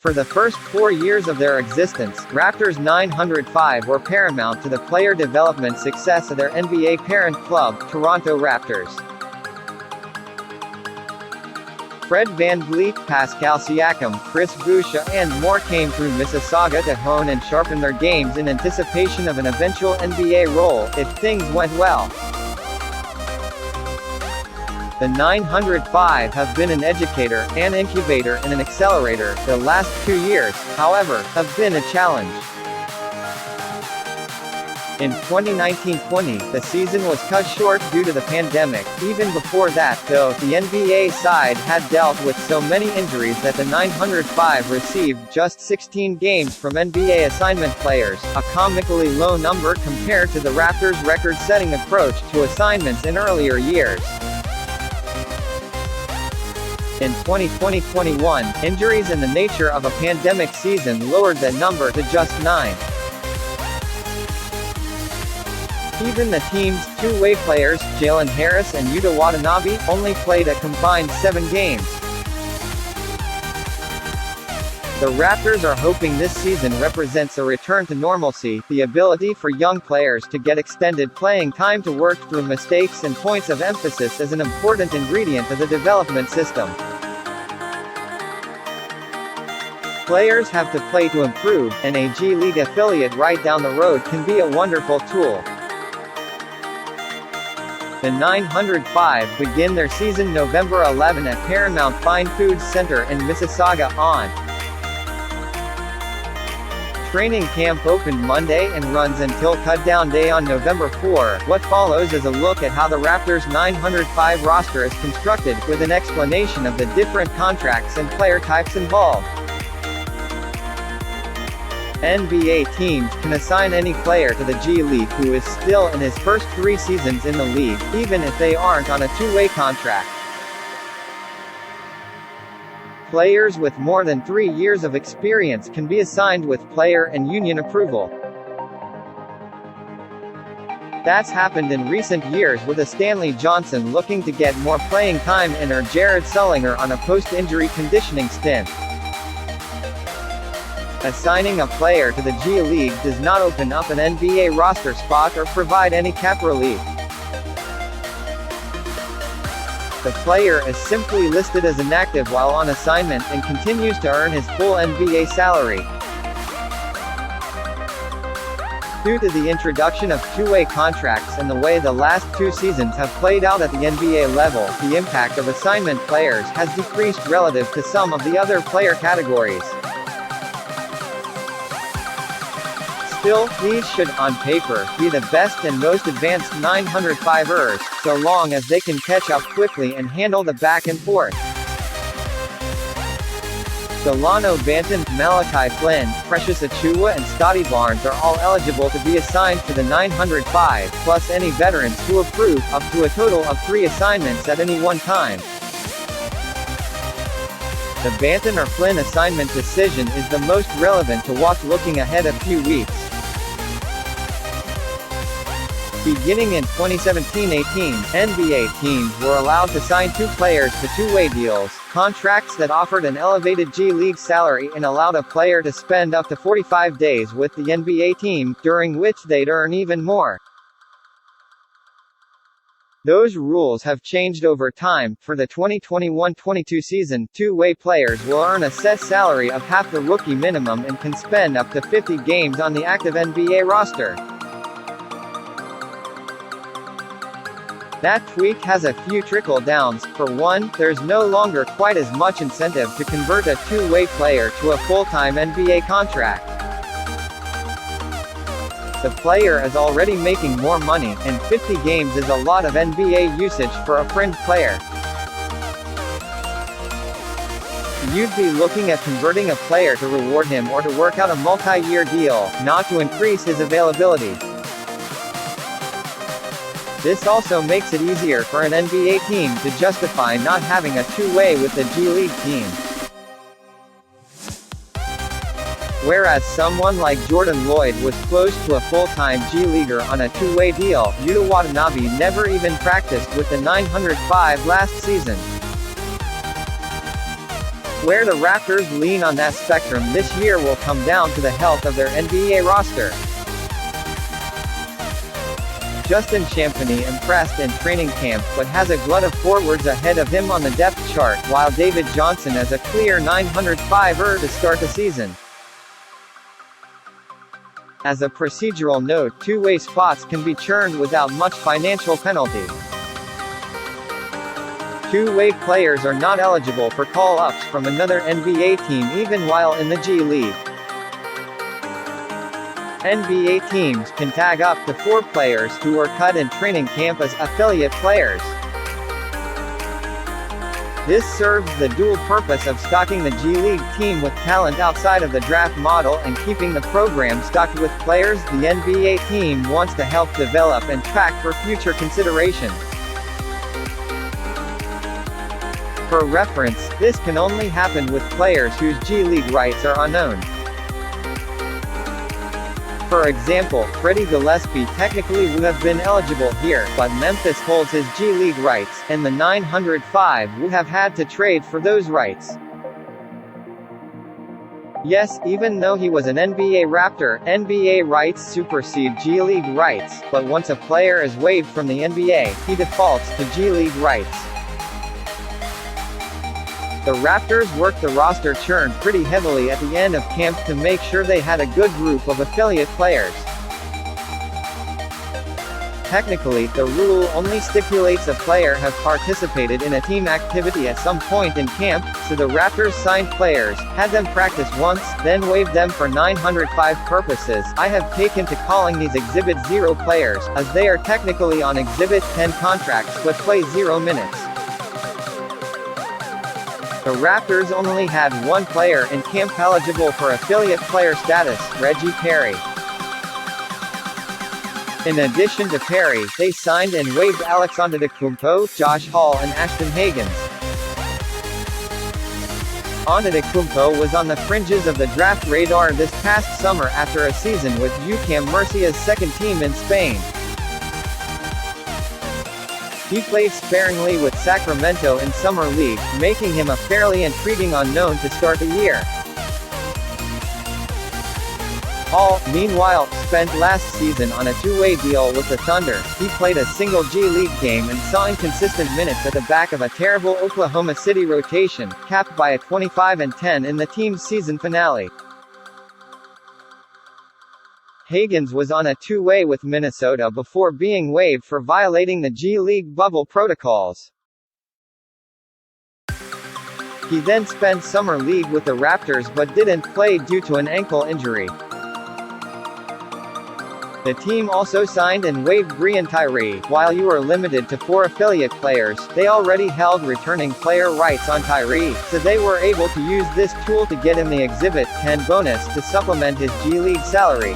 For the first 4 years of their existence, Raptors 905 were paramount to the player development success of their NBA parent club, Toronto Raptors. Fred VanVleet, Pascal Siakam, Chris Boucher, and more came through Mississauga to hone and sharpen their games in anticipation of an eventual NBA role, if things went well. The 905 have been an educator, an incubator and an accelerator. The last 2 years, however, have been a challenge. In 2019-20, the season was cut short due to the pandemic. Even before that, though, the NBA side had dealt with so many injuries that the 905 received just 16 games from NBA assignment players, a comically low number compared to the Raptors' record-setting approach to assignments in earlier years. In 2020-21, injuries and the nature of a pandemic season lowered that number to just 9. Even the team's two-way players, Jalen Harris and Yuta Watanabe, only played a combined 7 games. The Raptors are hoping this season represents a return to normalcy, the ability for young players to get extended playing time to work through mistakes and points of emphasis is an important ingredient of the development system. Players have to play to improve, and a G League affiliate right down the road can be a wonderful tool. The 905 begin their season November 11 at Paramount Fine Foods Center in Mississauga, on. Training camp opened Monday and runs until cut-down day on November 4. What follows is a look at how the Raptors' 905 roster is constructed, with an explanation of the different contracts and player types involved. NBA teams can assign any player to the G League who is still in his first 3 seasons in the league, even if they aren't on a two-way contract. Players with more than 3 years of experience can be assigned with player and union approval. That's happened in recent years, with a Stanley Johnson looking to get more playing time and or Jared Sullinger on a post-injury conditioning stint. Assigning a player to the G League does not open up an NBA roster spot or provide any cap relief. The player is simply listed as inactive while on assignment and continues to earn his full NBA salary. Due to the introduction of two-way contracts and the way the last 2 seasons have played out at the NBA level, the impact of assignment players has decreased relative to some of the other player categories. Still, these should, on paper, be the best and most advanced 905ers, so long as they can catch up quickly and handle the back and forth. Delano Banton, Malachi Flynn, Precious Achiuwa and Scotty Barnes are all eligible to be assigned to the 905, plus any veterans who approve, up to a total of 3 assignments at any one time. The Banton or Flynn assignment decision is the most relevant to watch looking ahead a few weeks. Beginning in 2017-18, NBA teams were allowed to sign 2 players to two-way deals, contracts that offered an elevated G League salary and allowed a player to spend up to 45 days with the NBA team, during which they'd earn even more. Those rules have changed over time. For the 2021-22 season, two-way players will earn a set salary of half the rookie minimum and can spend up to 50 games on the active NBA roster. That tweak has a few trickle-downs. For one, there's no longer quite as much incentive to convert a two-way player to a full-time NBA contract. The player is already making more money, and 50 games is a lot of NBA usage for a fringe player. You'd be looking at converting a player to reward him or to work out a multi-year deal, not to increase his availability. This also makes it easier for an NBA team to justify not having a two-way with the G League team. Whereas someone like Jordan Lloyd was close to a full-time G Leaguer on a two-way deal, Yuta Watanabe never even practiced with the 905 last season. Where the Raptors lean on that spectrum this year will come down to the health of their NBA roster. Justin Champagnie impressed in training camp but has a glut of forwards ahead of him on the depth chart, while David Johnson is a clear 905er to start the season. As a procedural note, two-way spots can be churned without much financial penalty. Two-way players are not eligible for call-ups from another NBA team even while in the G League. NBA teams can tag up to 4 players who were cut in training camp as affiliate players. This serves the dual purpose of stocking the G League team with talent outside of the draft model and keeping the program stocked with players the NBA team wants to help develop and track for future consideration. For reference, this can only happen with players whose G League rights are unknown. For example, Freddie Gillespie technically would have been eligible here, but Memphis holds his G League rights, and the 905 would have had to trade for those rights. Yes, even though he was an NBA Raptor, NBA rights supersede G League rights, but once a player is waived from the NBA, he defaults to G League rights. The Raptors worked the roster churn pretty heavily at the end of camp to make sure they had a good group of affiliate players. Technically, the rule only stipulates a player have participated in a team activity at some point in camp, so the Raptors signed players, had them practice once, then waived them for 905 purposes. I have taken to calling these Exhibit 0 players, as they are technically on Exhibit 10 contracts but play 0 minutes. The Raptors only had one player in camp eligible for affiliate player status, Reggie Perry. In addition to Perry, they signed and waived Alex Antetokounmpo, Josh Hall and Ashton Hagans. Antetokounmpo was on the fringes of the draft radar this past summer after a season with UCAM Murcia's second team in Spain. He played sparingly with Sacramento in Summer League, making him a fairly intriguing unknown to start the year. Hall, meanwhile, spent last season on a two-way deal with the Thunder. He played a single G League game and saw inconsistent minutes at the back of a terrible Oklahoma City rotation, capped by a 25-10 in the team's season finale. Hagans was on a two-way with Minnesota before being waived for violating the G League bubble protocols. He then spent Summer League with the Raptors but didn't play due to an ankle injury. The team also signed and waived Brian Tyree. While you are limited to 4 affiliate players, they already held returning player rights on Tyree, so they were able to use this tool to get him the Exhibit 10 bonus to supplement his G League salary.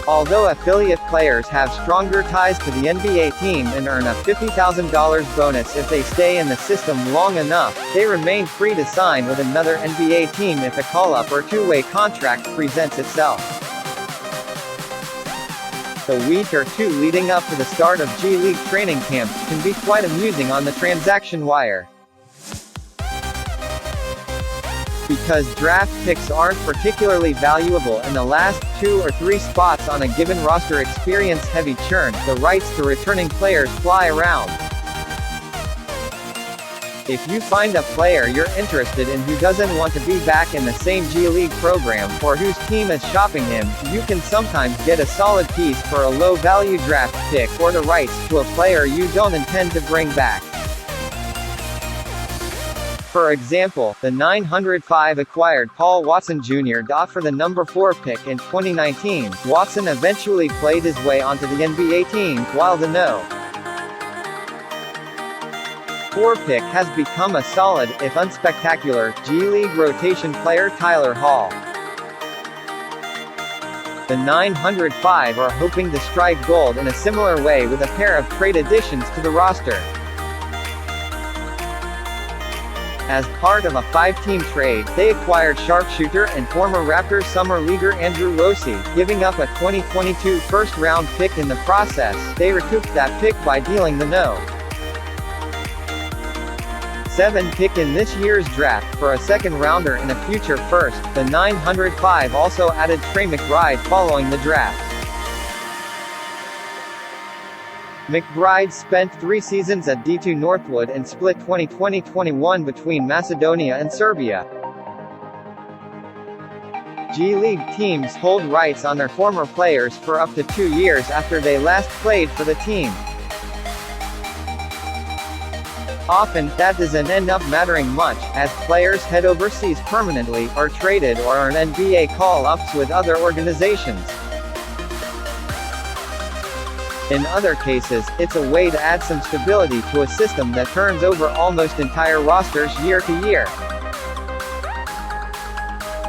Although affiliate players have stronger ties to the NBA team and earn a $50,000 bonus if they stay in the system long enough, they remain free to sign with another NBA team if a call-up or two-way contract presents itself. The week or two leading up to the start of G League training camp can be quite amusing on the transaction wire. Because draft picks aren't particularly valuable in the last 2 or 3 spots on a given roster, experience-heavy churn, the rights to returning players fly around. If you find a player you're interested in who doesn't want to be back in the same G League program, or whose team is shopping him, you can sometimes get a solid piece for a low-value draft pick or the rights to a player you don't intend to bring back. For example, the 905 acquired Paul Watson Jr. to offer the number 4 pick in 2019. Watson eventually played his way onto the NBA team, while the No. 4 pick has become a solid, if unspectacular, G League rotation player Tyler Hall. The 905 are hoping to strike gold in a similar way with a pair of trade additions to the roster. As part of a 5-team trade, they acquired sharpshooter and former Raptors summer leaguer Andrew Rossi, giving up a 2022 first-round pick in the process. They recouped that pick by dealing the No. 7 pick in this year's draft for a second-rounder and a future first. The 905 also added Trey McBride following the draft. McBride spent 3 seasons at D2 Northwood and split 2020-21 between Macedonia and Serbia. G-League teams hold rights on their former players for up to 2 years after they last played for the team. Often, that doesn't end up mattering much, as players head overseas permanently, are traded or earn NBA call-ups with other organizations. In other cases, it's a way to add some stability to a system that turns over almost entire rosters year to year.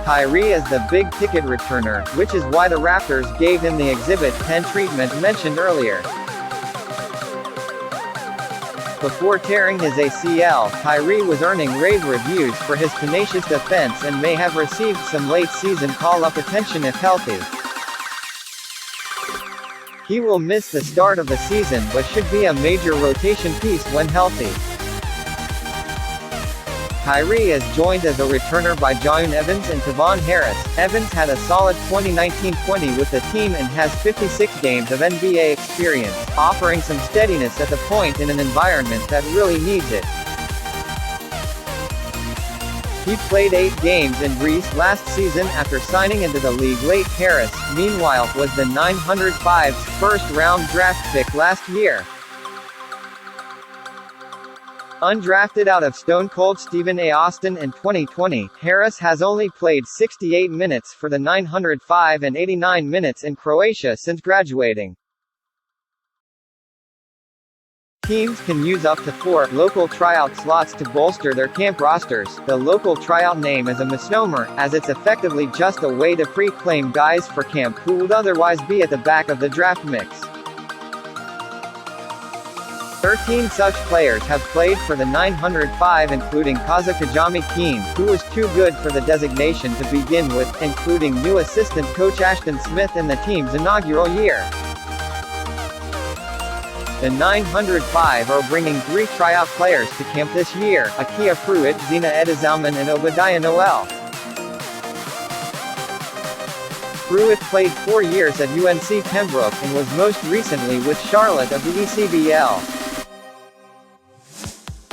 Kyrie is the big-ticket returner, which is why the Raptors gave him the Exhibit 10 treatment mentioned earlier. Before tearing his ACL, Kyrie was earning rave reviews for his tenacious defense and may have received some late-season call-up attention if healthy. He will miss the start of the season but should be a major rotation piece when healthy. Kyrie is joined as a returner by Jayun Evans and Tavon Harris. Evans had a solid 2019-20 with the team and has 56 games of NBA experience, offering some steadiness at the point in an environment that really needs it. He played 8 games in Greece last season after signing into the league late. Harris, meanwhile, was the 905's first-round draft pick last year. Undrafted out of Stone Cold Stephen A. Austin in 2020, Harris has only played 68 minutes for the 905 and 89 minutes in Croatia since graduating. Teams can use up to 4 local tryout slots to bolster their camp rosters. The local tryout name is a misnomer, as it's effectively just a way to pre-claim guys for camp who would otherwise be at the back of the draft mix. 13 such players have played for the 905, including Kaza Kajami Keem, who was too good for the designation to begin with, including new assistant coach Ashton Smith in the team's inaugural year. The 905 are bringing 3 tryout players to camp this year: Akia Pruitt, Zena Edizalman and Obadiah Noel. Pruitt played 4 years at UNC Pembroke and was most recently with Charlotte of the ECBL.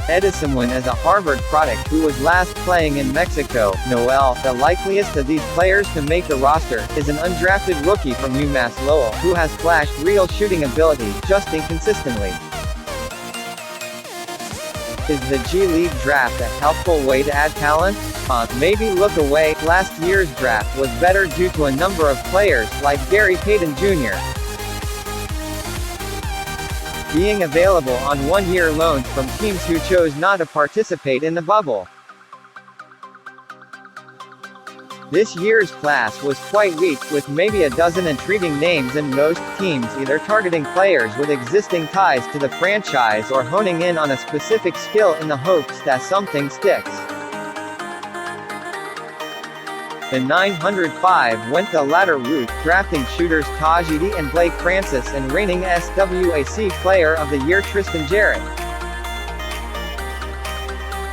Edizalman is a Harvard product who was last playing in Mexico. Noel, the likeliest of these players to make the roster, is an undrafted rookie from UMass Lowell, who has flashed real shooting ability, just inconsistently. Is the G-League draft a helpful way to add talent? Maybe look away. Last year's draft was better due to a number of players, like Gary Payton Jr. being available on 1-year loans from teams who chose not to participate in the bubble. This year's class was quite weak, with maybe a dozen intriguing names and most teams either targeting players with existing ties to the franchise or honing in on a specific skill in the hopes that something sticks. The 905 went the latter route, drafting shooters Taj Edey and Blake Francis and reigning SWAC Player of the Year Tristan Jarrett.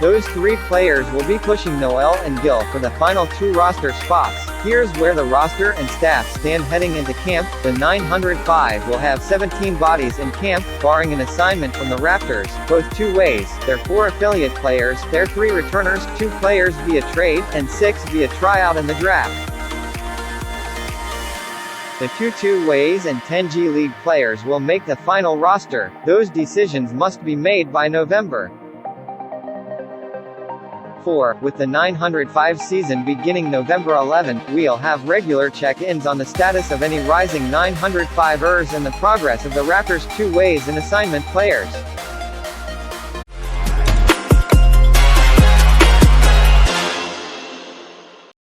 Those 3 players will be pushing Noel and Gill for the final 2 roster spots. Here's where the roster and staff stand heading into camp. The 905 will have 17 bodies in camp, barring an assignment from the Raptors, both 2 ways, their 4 affiliate players, their 3 returners, 2 players via trade, and 6 via tryout in the draft. The 2 two-ways and 10 G-League players will make the final roster. Those decisions must be made by November. 4. With the 905 season beginning November 11, we'll have regular check-ins on the status of any rising 905ers and the progress of the Raptors' 2 ways and assignment players.